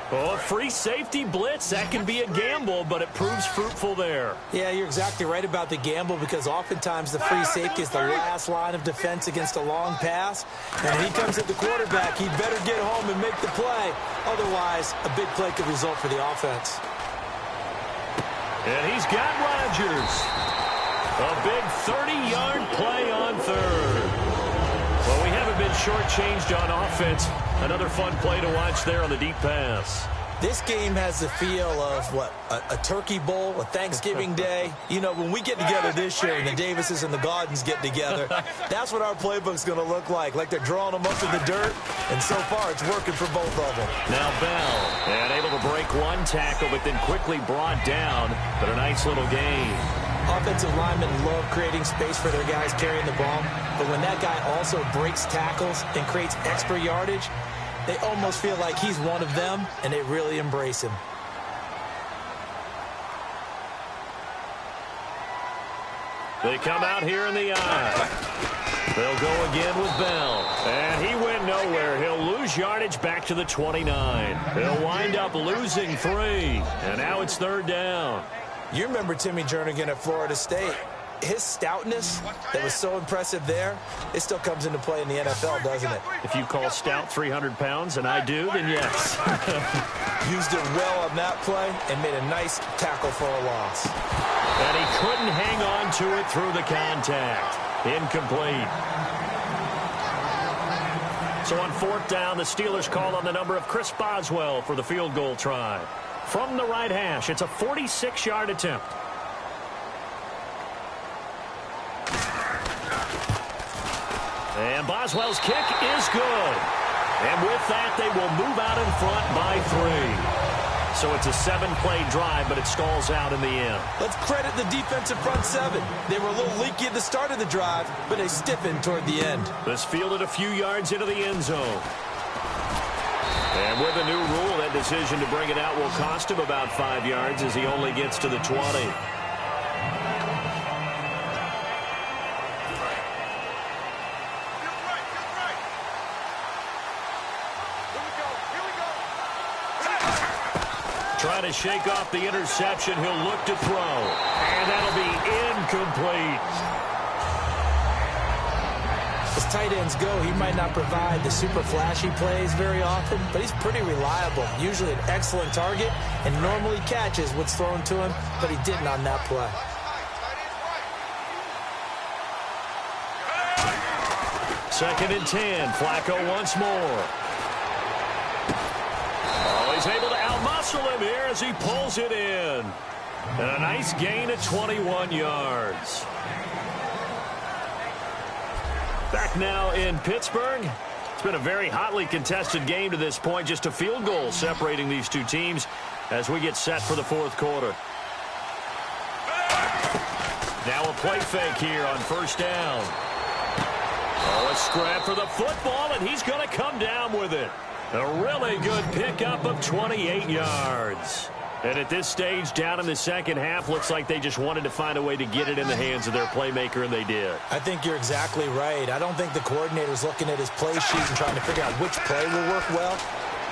Oh, a free safety blitz, that can be a gamble, but it proves fruitful there. Yeah, you're exactly right about the gamble, because oftentimes the free safety is the last line of defense against a long pass. And when he comes at the quarterback, he'd better get home and make the play. Otherwise, a big play could result for the offense. And he's got Rodgers. A big 30-yard play on 3rd. Well, we haven't been shortchanged on offense. Another fun play to watch there on the deep pass. This game has the feel of, what, a turkey bowl, a Thanksgiving day. You know, when we get together this year and the Davises and the Gaudens get together, that's what our playbook's going to look like they're drawing them up in the dirt, and so far it's working for both of them. Now Bell, and able to break 1 tackle, but then quickly brought down, but a nice little gain. Offensive linemen love creating space for their guys carrying the ball, but when that guy also breaks tackles and creates extra yardage, they almost feel like he's one of them, and they really embrace him. They come out here in the eye. They'll go again with Bell. And he went nowhere. He'll lose yardage back to the 29. He'll wind up losing 3. And now it's 3rd down. You remember Timmy Jernigan at Florida State. His stoutness that was so impressive there, it still comes into play in the NFL, doesn't it? If you call stout 300 pounds, and I do, then yes. Used it well on that play and made a nice tackle for a loss. And he couldn't hang on to it through the contact. Incomplete. So on 4th down, the Steelers call on the number of Chris Boswell for the field goal try. From the right hash, it's a 46-yard attempt. And Boswell's kick is good. And with that, they will move out in front by 3. So it's a 7-play drive, but it stalls out in the end. Let's credit the defensive front 7. They were a little leaky at the start of the drive, but they stiffened toward the end. This fielded a few yards into the end zone. And with a new rule, that decision to bring it out will cost him about 5 yards as he only gets to the 20. Trying to shake off the interception. He'll look to throw. And that'll be incomplete. As tight ends go, he might not provide the super flashy plays very often, but he's pretty reliable. Usually an excellent target and normally catches what's thrown to him, but he didn't on that play. Second and 10. Flacco once more. Oh, he's able to outmuscle him here as he pulls it in. And a nice gain of 21 yards. Back now in Pittsburgh. It's been a very hotly contested game to this point. Just a field goal separating these two teams as we get set for the 4th quarter. Now a play fake here on 1st down. Oh, a scrap for the football, and he's going to come down with it. A really good pickup of 28 yards. And at this stage, down in the second half, looks like they just wanted to find a way to get it in the hands of their playmaker, and they did. I think you're exactly right. I don't think the coordinator's looking at his play sheet and trying to figure out which play will work well.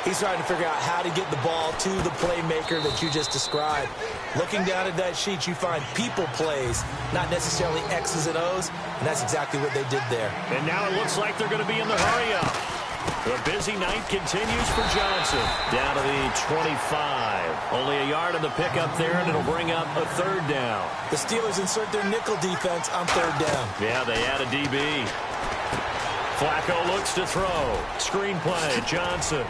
He's trying to figure out how to get the ball to the playmaker that you just described. Looking down at that sheet, you find people plays, not necessarily X's and O's, and that's exactly what they did there. And now it looks like they're going to be in the hurry-up. The busy night continues for Johnson. Down to the 25. Only a yard on the pickup there, and it'll bring up a third down. The Steelers insert their nickel defense on third down. Yeah, they add a DB. Flacco looks to throw. Screen play, Johnson.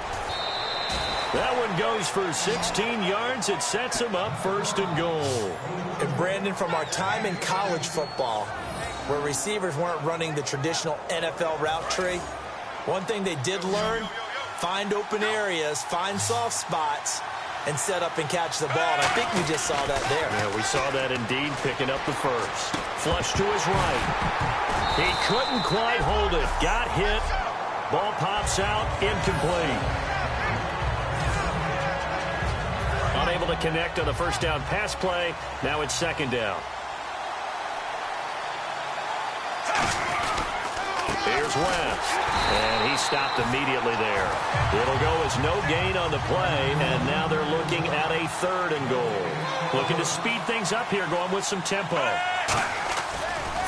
That one goes for 16 yards. It sets him up first and goal. And Brandon, from our time in college football, where receivers weren't running the traditional NFL route tree, one thing they did learn, find open areas, find soft spots, and set up and catch the ball. And I think we just saw that there. Yeah, we saw that indeed, picking up the first. Flush to his right. He couldn't quite hold it. Got hit. Ball pops out, incomplete. Unable to connect on the first down pass play. Now it's second down. Here's West. And he stopped immediately there. It'll go as no gain on the play, and now they're looking at a third and goal. Looking to speed things up here, going with some tempo.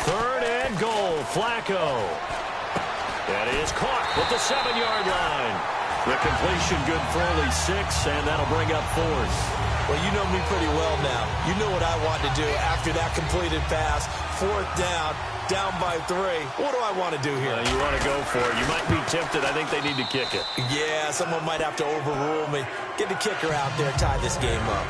Third and goal, Flacco. That is caught with the 7-yard line. The completion good for only 6, and that'll bring up fourth. Well, you know me pretty well now. You know what I want to do after that completed pass. Fourth down by 3. What do I want to do here? You want to go for it. You might be tempted. I think they need to kick it. Yeah, someone might have to overrule me. Get the kicker out there, tie this game up.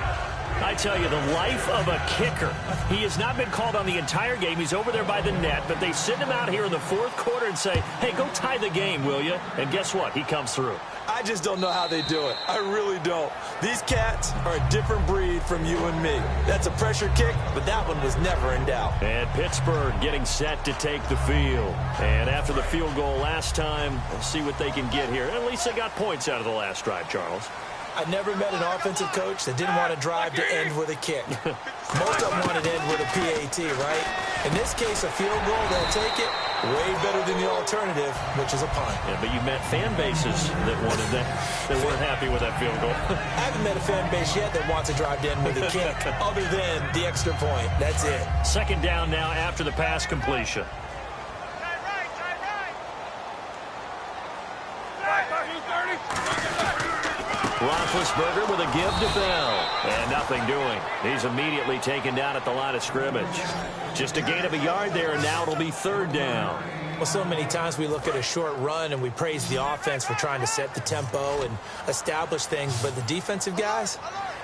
I tell you, the life of a kicker. He has not been called on the entire game. He's over there by the net, but they send him out here in the fourth quarter and say, hey, go tie the game, will you? And guess what? He comes through. I just don't know how they do it. I really don't. These cats are a different breed from you and me. That's a pressure kick, but that one was never in doubt. And Pittsburgh getting set to take the field. And after the field goal last time, we'll see what they can get here. At least they got points out of the last drive, Charles. I never met an offensive coach that didn't want to drive to end with a kick. Most of them wanted to end with a PAT, right? In this case, a field goal, they'll take it. Way better than the alternative, which is a punt. Yeah, but you met fan bases that wanted that, that weren't happy with that field goal. I haven't met a fan base yet that wants to drive to end with a kick, other than the extra point. That's it. Second down now after the pass completion. Roethlisberger with a give to Bell. And nothing doing. He's immediately taken down at the line of scrimmage. Just a gain of a yard there, and now it'll be third down. Well, so many times we look at a short run and we praise the offense for trying to set the tempo and establish things, but the defensive guys,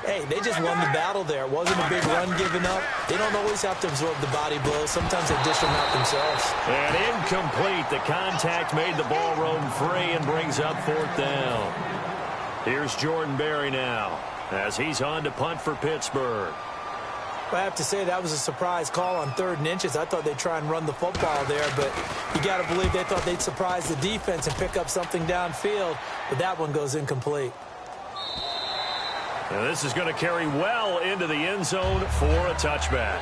hey, they just won the battle there. It wasn't a big run given up. They don't always have to absorb the body blows. Sometimes they dish them out themselves. And incomplete. The contact made the ball roam free and brings up fourth down. Here's Jordan Berry now as he's on to punt for Pittsburgh. I have to say that was a surprise call on 3rd and inches. I thought they'd try and run the football there, but you got to believe they thought they'd surprise the defense and pick up something downfield, but that one goes incomplete. Now this is going to carry well into the end zone for a touchback.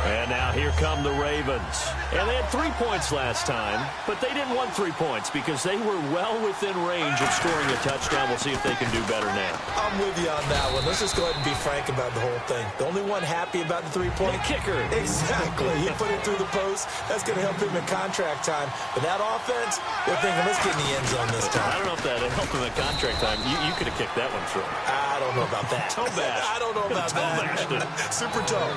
And now here come the Ravens. And they had 3 points last time, but they didn't want 3 points because they were well within range of scoring a touchdown. We'll see if they can do better now. I'm with you on that one. Let's just go ahead and be frank about the whole thing. The only one happy about the 3-point? The kicker. Exactly. He put it through the post. That's going to help him in contract time. But that offense, they're thinking, let's get in the end zone this time. I don't know if that helped him in contract time. You could have kicked that one through. I don't know about that. Toe bash. I don't know about that. Super toe.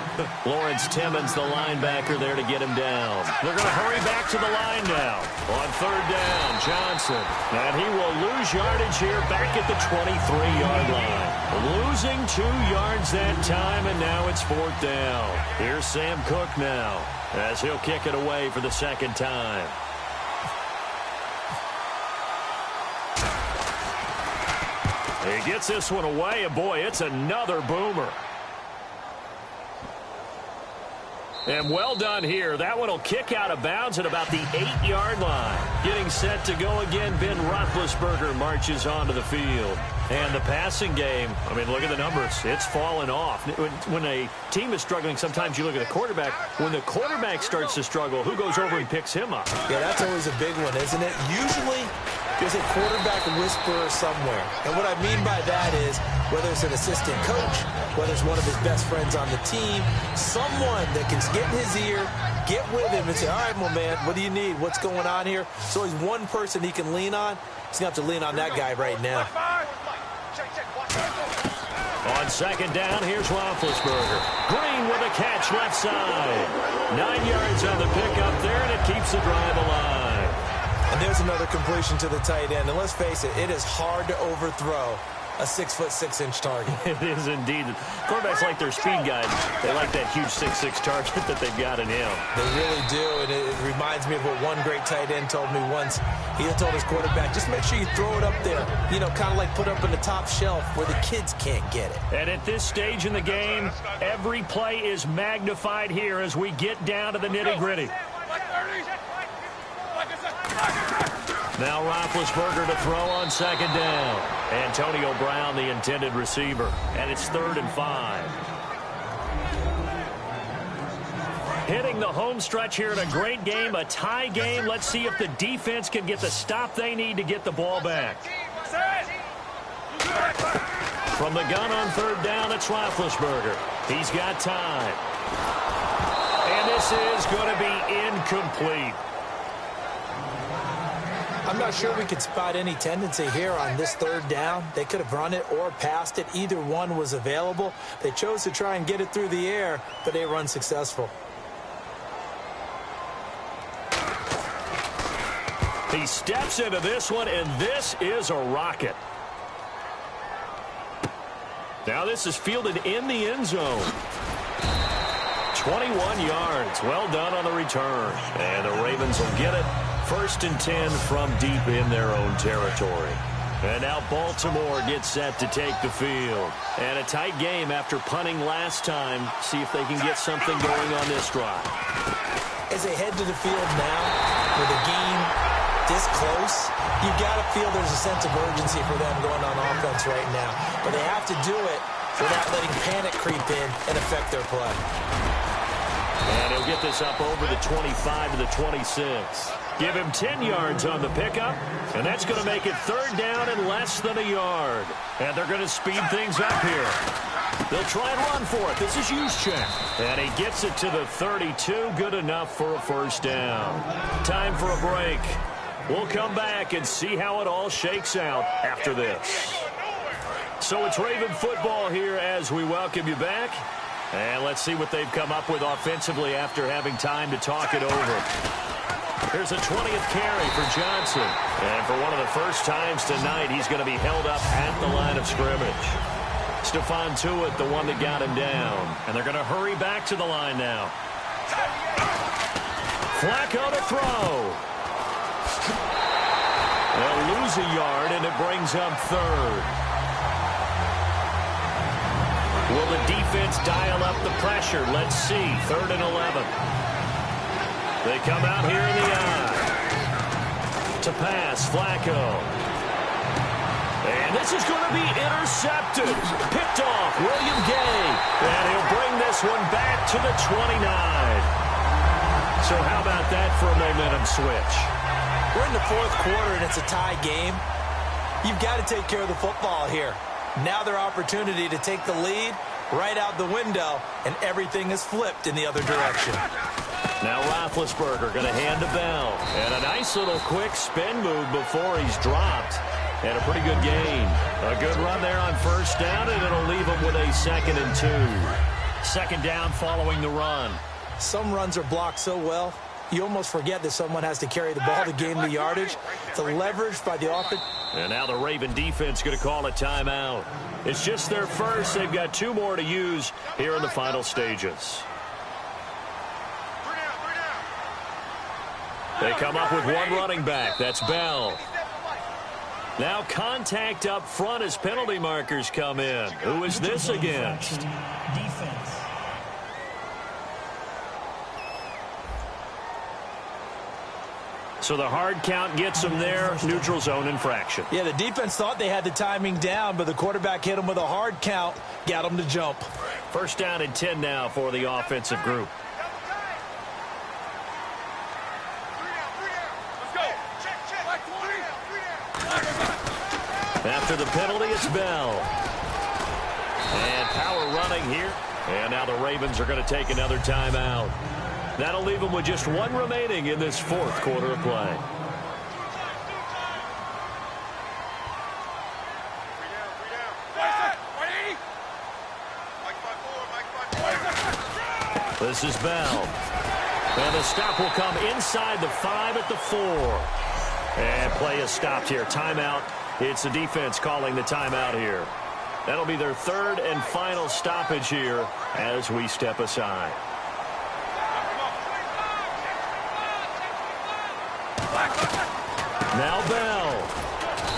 Lawrence Timmons, the linebacker, there to get him down. They're going to hurry back to the line now. On 3rd down, Johnson. And he will lose yardage here back at the 23-yard line. Losing 2 yards that time, and now it's 4th down. Here's Sam Cook now as he'll kick it away for the second time. He gets this one away, and boy, it's another boomer. And well done here. That one will kick out of bounds at about the 8-yard line. Getting set to go again, Ben Roethlisberger marches onto the field. And the passing game, I mean, look at the numbers. It's fallen off. When a team is struggling, sometimes you look at the quarterback. When the quarterback starts to struggle, who goes over and picks him up? Yeah, that's always a big one, isn't it? Usually, there's a quarterback whisperer somewhere. And what I mean by that is, whether it's an assistant coach, whether it's one of his best friends on the team, someone that can get in his ear, get with him and say, all right, my man, what do you need? What's going on here? So he's one person he can lean on. He's going to have to lean on that guy right now. On second down, here's Roethlisberger. Green with a catch left side. 9 yards on the pickup there, and it keeps the drive alive. And there's another completion to the tight end. And let's face it, it is hard to overthrow a 6'6" target. It is indeed. Quarterbacks like their speed guys. They like that huge 6'6" target that they've got in him. They really do, and it reminds me of what one great tight end told me once. He told his quarterback, just make sure you throw it up there, you know, kind of like put up in the top shelf where the kids can't get it. And at this stage in the game, every play is magnified here as we get down to the nitty-gritty. Now Roethlisberger to throw on second down. Antonio Brown, the intended receiver. And it's 3rd and 5. Hitting the home stretch here in a great game, a tie game. Let's see if the defense can get the stop they need to get the ball back. From the gun on 3rd down, it's Roethlisberger. He's got time. And this is going to be incomplete. I'm not sure we could spot any tendency here on this 3rd down. They could have run it or passed it. Either one was available. They chose to try and get it through the air, but they were unsuccessful. He steps into this one, and this is a rocket. Now this is fielded in the end zone. 21 yards. Well done on the return. And the Ravens will get it. 1st and 10 from deep in their own territory. And now Baltimore gets set to take the field. And a tight game after punting last time. See if they can get something going on this drive. As they head to the field now, with the game this close, you've got to feel there's a sense of urgency for them going on offense right now. But they have to do it without letting panic creep in and affect their play. And he'll get this up over the 25 to the 26. Give him 10 yards on the pickup, and that's going to make it 3rd down and less than a yard. And they're going to speed things up here. They'll try and run for it. This is Juszczyk. And he gets it to the 32. Good enough for a 1st down. Time for a break. We'll come back and see how it all shakes out after this. So it's Raven football here as we welcome you back. And let's see what they've come up with offensively after having time to talk it over. Here's a 20th carry for Johnson. And for one of the first times tonight, he's going to be held up at the line of scrimmage. Stephon Tuitt, the one that got him down. And they're going to hurry back to the line now. Flacco to throw. They'll lose a yard, and it brings up 3rd. Will the defense dial up the pressure? Let's see. 3rd and 11. They come out here in the eye. To pass, Flacco. And this is going to be intercepted. Picked off, William Gay. And he'll bring this one back to the 29. So how about that for a momentum switch? We're in the 4th quarter, and it's a tie game. You've got to take care of the football here. Now their opportunity to take the lead right out the window, and everything is flipped in the other direction. Now Roethlisberger going to hand to Bell. And a nice little quick spin move before he's dropped. And a pretty good gain. A good run there on 1st down, and it'll leave him with a 2nd and 2. 2nd down following the run. Some runs are blocked so well, you almost forget that someone has to carry the ball to gain the yardage. The leverage by the offense. And now the Raven defense going to call a timeout. It's just their first. They've got 2 more to use here in the final stages. They come up with one running back. That's Bell. Now contact up front as penalty markers come in. Who is this against? Defense. So the hard count gets them there, neutral zone infraction. Yeah, the defense thought they had the timing down, but the quarterback hit them with a hard count, got them to jump. First down and 10 now for the offensive group. After the penalty, it's Bell. And power running here. And now the Ravens are going to take another timeout. That'll leave them with just one remaining in this fourth quarter of play. This is Bell. And the stop will come inside the 5 at the 4. And play is stopped here. Timeout. It's the defense calling the timeout here. That'll be their third and final stoppage here as we step aside. Now Bell.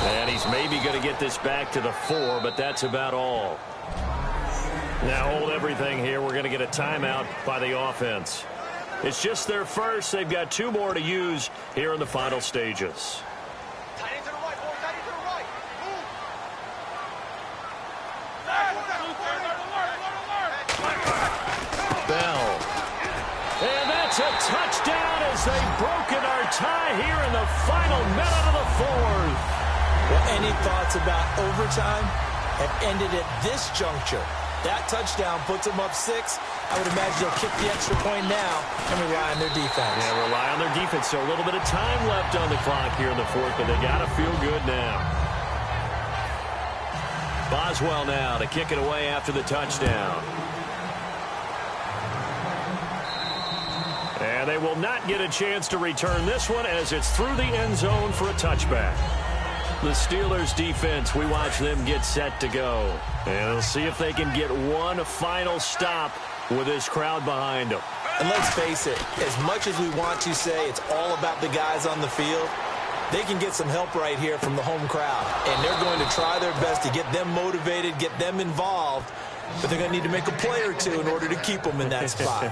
And he's maybe going to get this back to the 4, but that's about all. Now hold everything here. We're going to get a timeout by the offense. It's just their first. They've got 2 more to use here in the final stages. Bell. And that's a touchdown as they've broken our tie here in the final minute of the 4th. Well, any thoughts about overtime have ended at this juncture. That touchdown puts them up 6. I would imagine they'll kick the extra point now and rely on their defense. Yeah, rely on their defense. So a little bit of time left on the clock here in the 4th, but they got to feel good now. Boswell now to kick it away after the touchdown. And they will not get a chance to return this one as it's through the end zone for a touchback. The Steelers defense, we watch them get set to go. And we'll see if they can get one final stop with this crowd behind them. And let's face it, as much as we want to say it's all about the guys on the field, they can get some help right here from the home crowd. And they're going to try their best to get them motivated, get them involved. But they're going to need to make a play or two in order to keep them in that spot.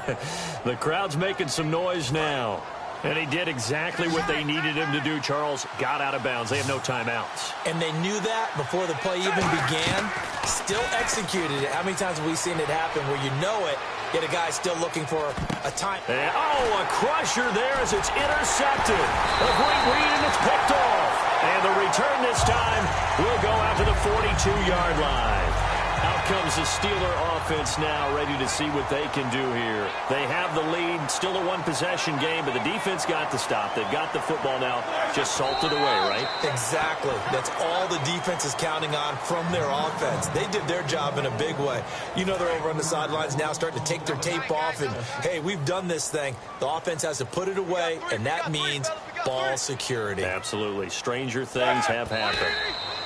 The crowd's making some noise now. And he did exactly what they needed him to do. Charles got out of bounds. They have no timeouts. And they knew that before the play even began. Still executed it. How many times have we seen it happen where you know it, yet a guy still looking for a time? And, a crusher there as it's intercepted. A great read, and it's picked off. And the return this time will go out to the 42-yard line. Out comes the Steeler offense now, ready to see what they can do here. They have the lead, still a one-possession game, but the defense got the stop. They've got the football now, just salted away, right? Exactly. That's all the defense is counting on from their offense. They did their job in a big way. You know they're over on the sidelines now starting to take their tape off, and, hey, we've done this thing. The offense has to put it away, and that means ball security. Absolutely. Stranger things have happened.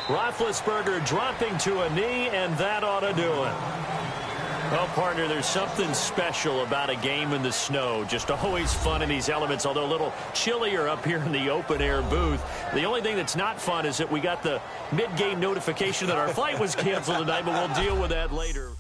Roethlisberger dropping to a knee, and that ought to do it. Well, partner, there's something special about a game in the snow. Just always fun in these elements, although a little chillier up here in the open-air booth. The only thing that's not fun is that we got the mid-game notification that our flight was canceled tonight, but we'll deal with that later.